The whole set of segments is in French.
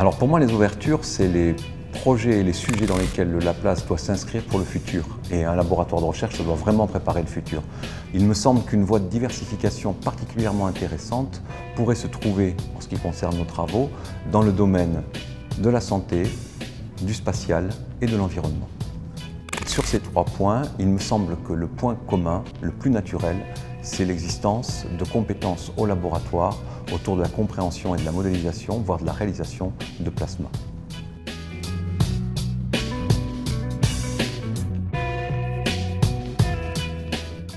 Alors pour moi, les ouvertures, c'est les projets et les sujets dans lesquels le Laplace doit s'inscrire pour le futur. Et un laboratoire de recherche doit vraiment préparer le futur. Il me semble qu'une voie de diversification particulièrement intéressante pourrait se trouver, en ce qui concerne nos travaux, dans le domaine de la santé, du spatial et de l'environnement. Sur ces 3 points, il me semble que le point commun, le plus naturel, c'est l'existence de compétences au laboratoire autour de la compréhension et de la modélisation, voire de la réalisation de plasma.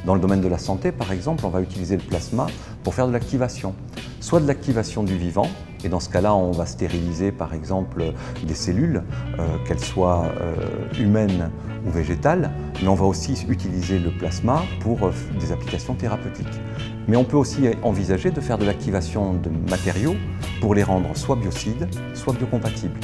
Dans le domaine de la santé, par exemple, on va utiliser le plasma pour faire de l'activation. Soit de l'activation du vivant, et dans ce cas-là, on va stériliser par exemple des cellules, qu'elles soient humaines ou végétales, mais on va aussi utiliser le plasma pour des applications thérapeutiques. Mais on peut aussi envisager de faire de l'activation de matériaux pour les rendre soit biocides, soit biocompatibles.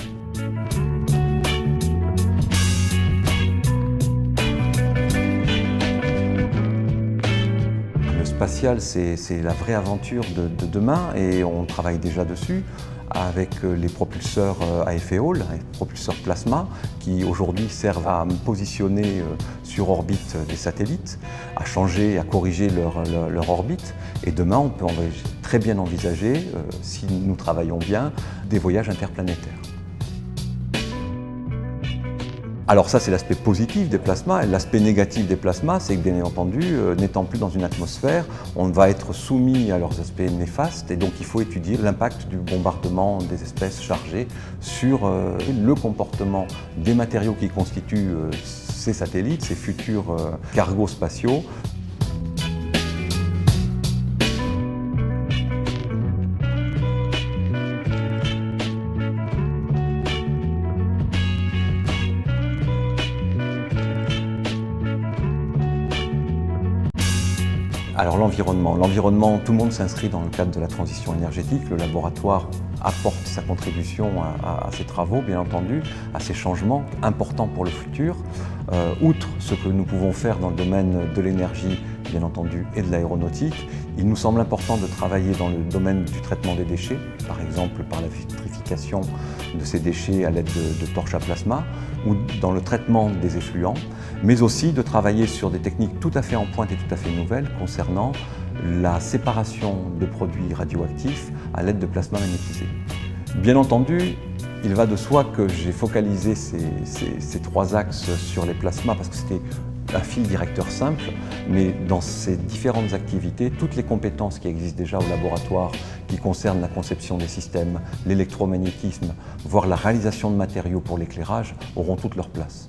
Le spatial, c'est la vraie aventure de demain et on travaille déjà dessus avec les propulseurs à effet Hall, les propulseurs plasma, qui aujourd'hui servent à positionner sur orbite des satellites, à changer, à corriger leur orbite. Et demain, on peut très bien envisager, si nous travaillons bien, des voyages interplanétaires. Alors ça, c'est l'aspect positif des plasmas. L'aspect négatif des plasmas, c'est que bien entendu, n'étant plus dans une atmosphère, on va être soumis à leurs aspects néfastes et donc il faut étudier l'impact du bombardement des espèces chargées sur le comportement des matériaux qui constituent ces satellites, ces futurs cargos spatiaux. Alors l'environnement, tout le monde s'inscrit dans le cadre de la transition énergétique. Le laboratoire apporte sa contribution à ces travaux, bien entendu, à ces changements importants pour le futur. Outre ce que nous pouvons faire dans le domaine de l'énergie, bien entendu, et de l'aéronautique, il nous semble important de travailler dans le domaine du traitement des déchets, par exemple par la vitrification de ces déchets à l'aide de torches à plasma, ou dans le traitement des effluents, mais aussi de travailler sur des techniques tout à fait en pointe et tout à fait nouvelles concernant la séparation de produits radioactifs à l'aide de plasma magnétisé. Bien entendu, il va de soi que j'ai focalisé ces 3 axes sur les plasmas parce que c'était un fil directeur simple, mais dans ces différentes activités, toutes les compétences qui existent déjà au laboratoire, qui concernent la conception des systèmes, l'électromagnétisme, voire la réalisation de matériaux pour l'éclairage, auront toute leur place.